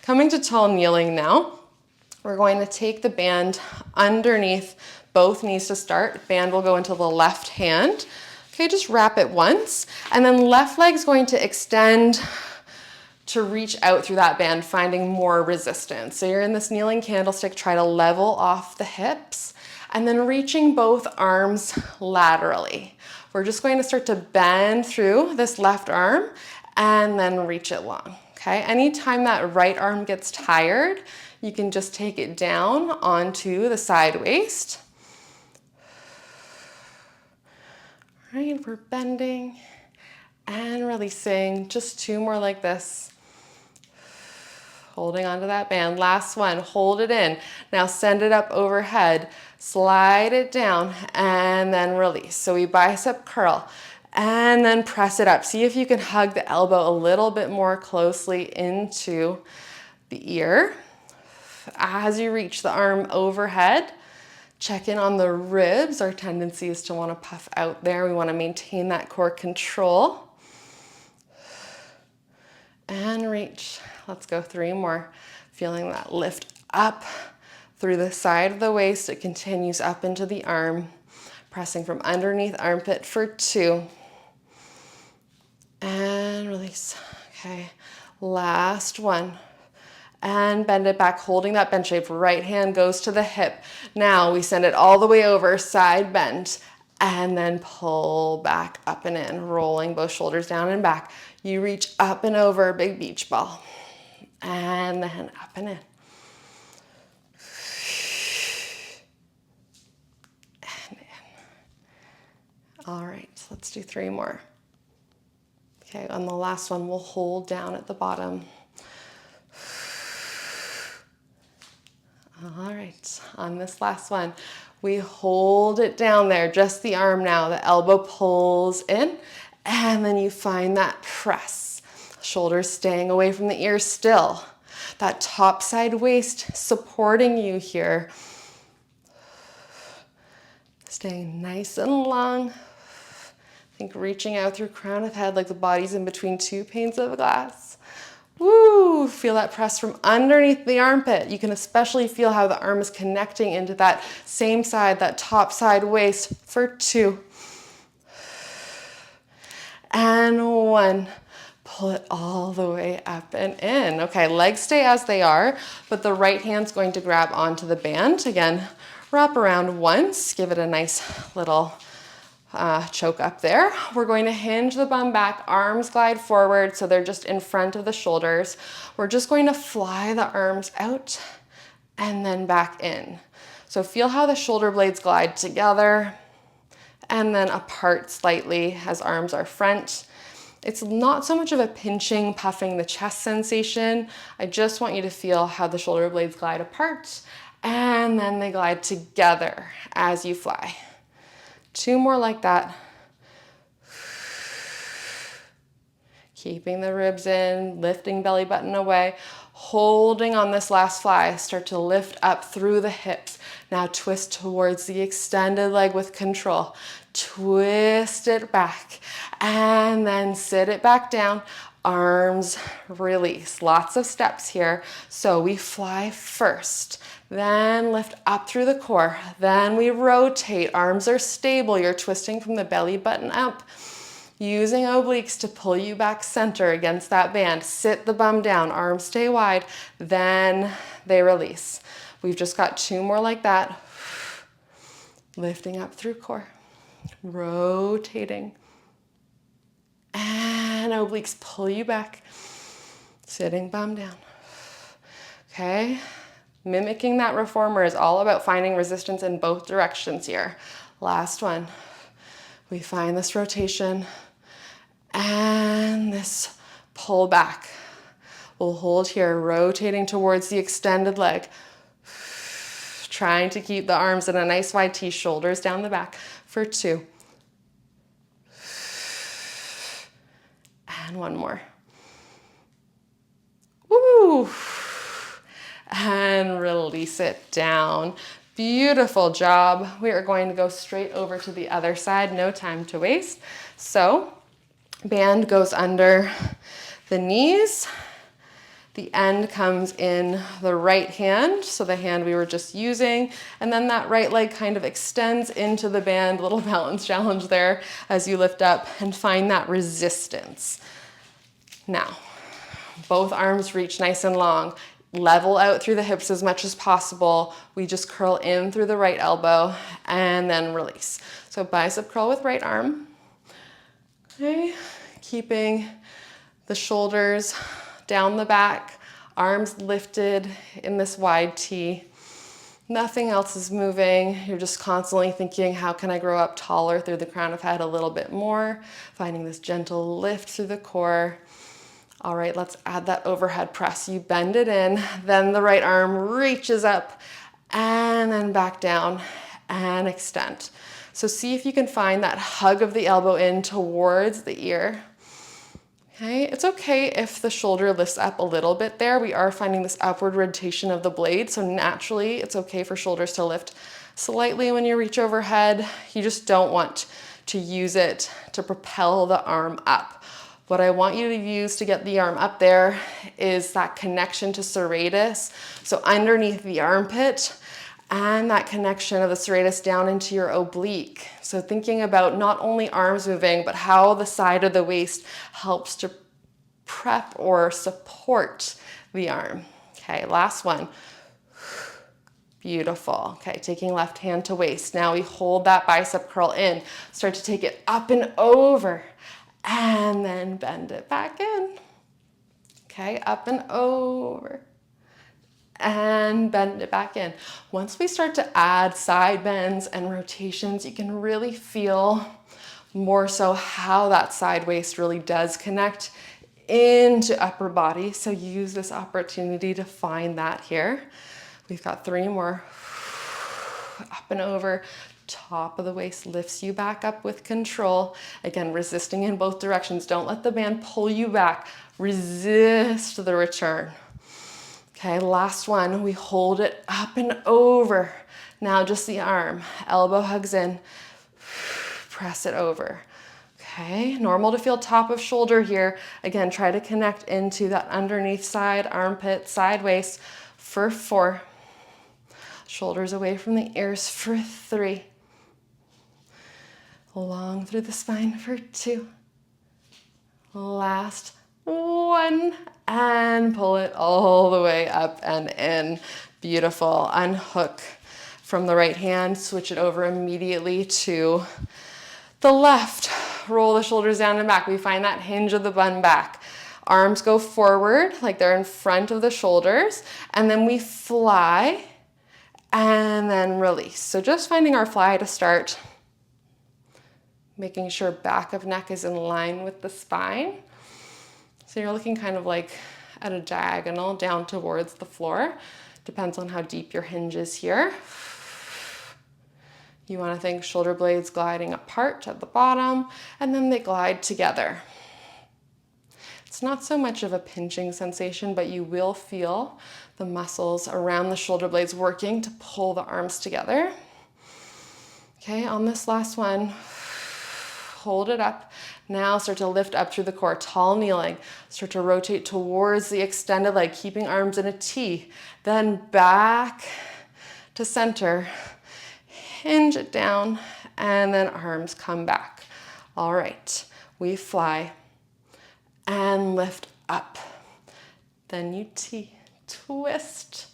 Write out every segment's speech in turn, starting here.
Coming to tall kneeling now, we're going to take the band underneath both knees to start. Band will go into the left hand. Okay, just wrap it once. And then left leg's going to extend to reach out through that band, finding more resistance. So you're in this kneeling candlestick, try to level off the hips, and then reaching both arms laterally. We're just going to start to bend through this left arm and then reach it long, okay? Anytime that right arm gets tired, you can just take it down onto the side waist. All right, we're bending and releasing. Just 2 more like this. Holding onto that band. Last one, hold it in. Now send it up overhead, slide it down, and then release. So we bicep curl, and then press it up. See if you can hug the elbow a little bit more closely into the ear. As you reach the arm overhead, check in on the ribs. Our tendency is to want to puff out there. We want to maintain that core control. And reach. Let's go 3 more. Feeling that lift up through the side of the waist. It continues up into the arm. Pressing from underneath armpit for 2. And release. Okay, last one. And bend it back, holding that bend shape. Right hand goes to the hip. Now we send it all the way over, side bend. And then pull back up and in, rolling both shoulders down and back. You reach up and over, big beach ball. And then up and in. And in. All right, let's do 3 more. Okay, on the last one, we'll hold down at the bottom. All right, on this last one, we hold it down there, just the arm now. The elbow pulls in, and then you find that press. Shoulders staying away from the ears still. That top side waist supporting you here. Staying nice and long. Think reaching out through crown of head like the body's in between 2 panes of glass. Woo! Feel that press from underneath the armpit. You can especially feel how the arm is connecting into that same side, that top side waist for 2. And 1. Pull it all the way up and in. Okay, legs stay as they are, but the right hand's going to grab onto the band. Again, wrap around once, give it a nice little choke up there. We're going to hinge the bum back, arms glide forward so they're just in front of the shoulders. We're just going to fly the arms out and then back in. So feel how the shoulder blades glide together and then apart slightly as arms are front. It's not so much of a pinching, puffing the chest sensation. I just want you to feel how the shoulder blades glide apart and then they glide together as you fly. 2 more like that. Keeping the ribs in, lifting belly button away, holding on this last fly. Start to lift up through the hips. Now twist towards the extended leg with control. Twist it back and then sit it back down. Arms release. Lots of steps here. So we fly first, then lift up through the core. Then we rotate. Arms are stable. You're twisting from the belly button up. Using obliques to pull you back center against that band. Sit the bum down. Arms stay wide. Then they release. We've just got 2 more like that. Lifting up through core. Rotating. And obliques pull you back. Sitting bum down. Okay. Mimicking that reformer is all about finding resistance in both directions here. Last one. We find this rotation and this pull back. We'll hold here, rotating towards the extended leg. Trying to keep the arms in a nice wide T, shoulders down the back for 2. And 1 more. Woo! And release it down. Beautiful job. We are going to go straight over to the other side, no time to waste. So, band goes under the knees. The end comes in the right hand, so the hand we were just using, and then that right leg kind of extends into the band, little balance challenge there as you lift up and find that resistance. Now, both arms reach nice and long. Level out through the hips as much as possible. We just curl in through the right elbow and then release. So bicep curl with right arm. Okay, keeping the shoulders down the back, arms lifted in this wide T. Nothing else is moving. You're just constantly thinking, how can I grow up taller through the crown of head a little bit more? Finding this gentle lift through the core. All right, let's add that overhead press. You bend it in, then the right arm reaches up and then back down and extend. So see if you can find that hug of the elbow in towards the ear. Okay, it's okay if the shoulder lifts up a little bit there. We are finding this upward rotation of the blade, so naturally it's okay for shoulders to lift slightly when you reach overhead. You just don't want to use it to propel the arm up. What I want you to use to get the arm up there is that connection to serratus, so underneath the armpit, and that connection of the serratus down into your oblique. So thinking about not only arms moving, but how the side of the waist helps to prep or support the arm. Okay, last one. Beautiful. Okay, taking left hand to waist. Now we hold that bicep curl in. Start to take it up and over, and then bend it back in. Okay, up and over, and bend it back in. Once we start to add side bends and rotations, you can really feel more so how that side waist really does connect into upper body. So use this opportunity to find that here. We've got 3 more. Up and over. Top of the waist lifts you back up with control. Again, resisting in both directions. Don't let the band pull you back. Resist the return. Okay, last one. We hold it up and over. Now just the arm. Elbow hugs in. Press it over. Okay, normal to feel top of shoulder here. Again, try to connect into that underneath side, armpit, side waist for 4. Shoulders away from the ears for 3. Long through the spine for 2. Last 1. And pull it all the way up and in. Beautiful. Unhook from the right hand. Switch it over immediately to the left. Roll the shoulders down and back. We find that hinge of the bun back. Arms go forward like they're in front of the shoulders. And then we fly and then release. So just finding our fly to start. Making sure back of neck is in line with the spine. So you're looking kind of like at a diagonal down towards the floor. Depends on how deep your hinge is here. You want to think shoulder blades gliding apart at the bottom, and then they glide together. It's not so much of a pinching sensation, but you will feel the muscles around the shoulder blades working to pull the arms together. Okay, on this last one, hold it up. Now start to lift up through the core, tall kneeling. Start to rotate towards the extended leg, keeping arms in a T. Then back to center. Hinge it down, and then arms come back. All right, we fly and lift up. Then you T, twist.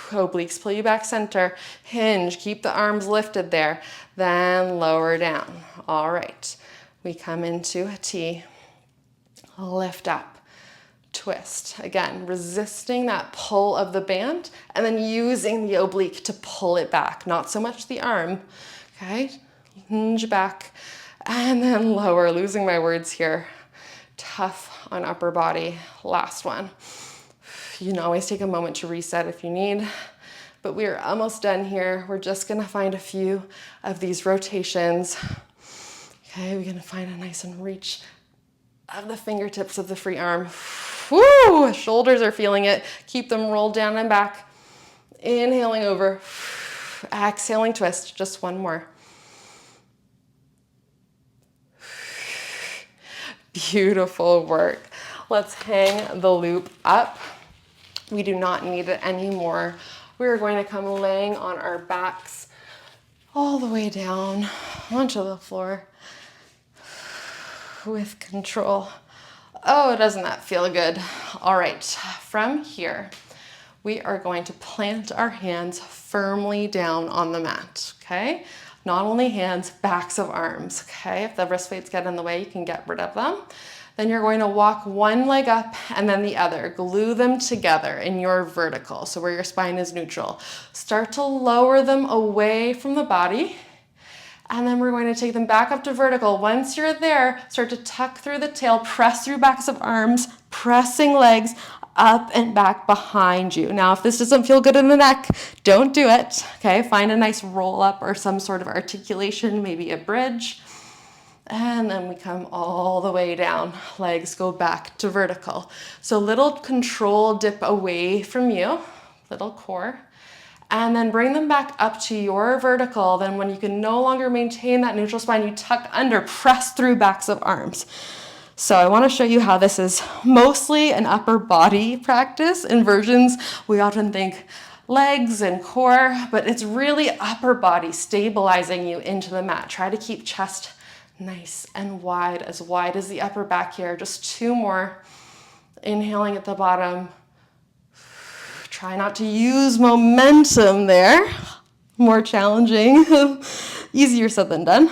Obliques pull you back center. Hinge, keep the arms lifted there. Then lower down. All right, we come into a T, lift up. Twist. Again, resisting that pull of the band and then using the oblique to pull it back. Not so much the arm. Okay, hinge back and then lower. Losing my words here. Tough on upper body. Last one. You can always take a moment to reset if you need, but we are almost done here. We're just gonna find a few of these rotations. Okay, we're gonna find a nice and reach of the fingertips of the free arm. Woo! Shoulders are feeling it. Keep them rolled down and back. Inhaling over. Exhaling, twist. Just one more. Beautiful work. Let's hang the loop up. We do not need it anymore. We're going to come laying on our backs all the way down onto the floor with control. Oh, doesn't that feel good? All right, from here, we are going to plant our hands firmly down on the mat, okay? Not only hands, backs of arms, okay? If the wrist weights get in the way, you can get rid of them. Then you're going to walk one leg up and then the other. Glue them together in your vertical, so where your spine is neutral. Start to lower them away from the body. And then we're going to take them back up to vertical. Once you're there, start to tuck through the tail, press through backs of arms, pressing legs up and back behind you. Now, if this doesn't feel good in the neck, don't do it, okay? Find a nice roll up or some sort of articulation, maybe a bridge. And then we come all the way down. Legs go back to vertical. So little control dip away from you, little core. And then bring them back up to your vertical. Then when you can no longer maintain that neutral spine, you tuck under, press through backs of arms. So I want to show you how this is mostly an upper body practice. Inversions, we often think legs and core, but it's really upper body stabilizing you into the mat. Try to keep chest nice and wide as the upper back here. Just 2 more. Inhaling at the bottom. Try not to use momentum there. More challenging. Easier said than done.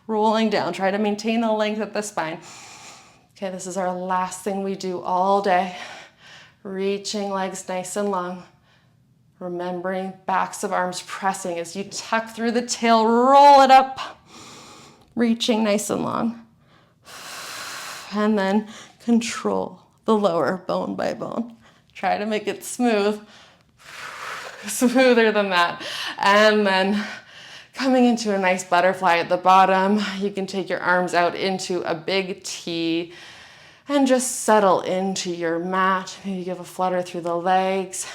Rolling down. Try to maintain the length of the spine. Okay, this is our last thing we do all day. Reaching legs nice and long. Remembering backs of arms pressing as you tuck through the tail, roll it up. Reaching nice and long. And then control the lower bone by bone. Try to make it smooth, smoother than that. And then coming into a nice butterfly at the bottom, you can take your arms out into a big T and just settle into your mat. Maybe give a flutter through the legs,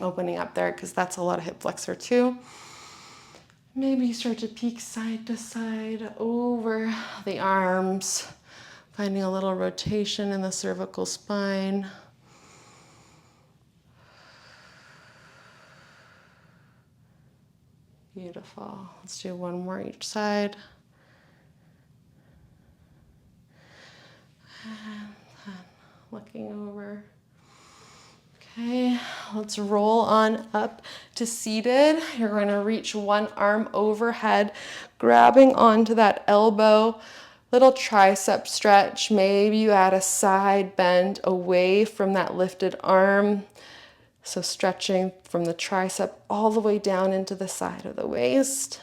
opening up there because that's a lot of hip flexor too. Maybe you start to peek side to side over the arms. Finding a little rotation in the cervical spine. Beautiful. Let's do 1 more each side. And then looking over. Okay, let's roll on up to seated. You're going to reach one arm overhead, grabbing onto that elbow. Little tricep stretch. Maybe you add a side bend away from that lifted arm. So stretching from the tricep all the way down into the side of the waist.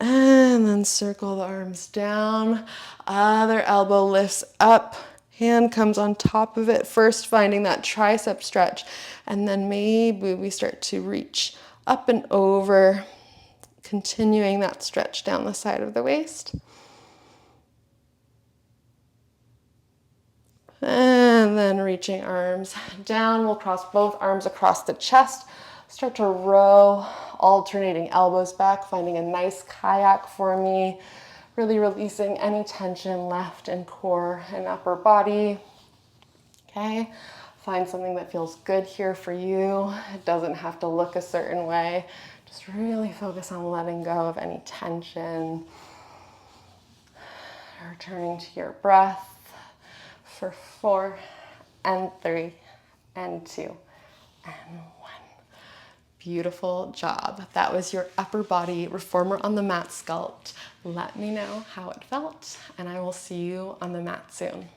And then circle the arms down. Other elbow lifts up. Hand comes on top of it. First finding that tricep stretch. And then maybe we start to reach up and over. Continuing that stretch down the side of the waist. And then reaching arms down. We'll cross both arms across the chest. Start to row, alternating elbows back, finding a nice kayak for me. Really releasing any tension left in core and upper body. Okay, find something that feels good here for you. It doesn't have to look a certain way. Just really focus on letting go of any tension. Returning to your breath for 4 and 3 and 2 and 1. Beautiful job. That was your upper body reformer on the mat sculpt. Let me know how it felt, and I will see you on the mat soon.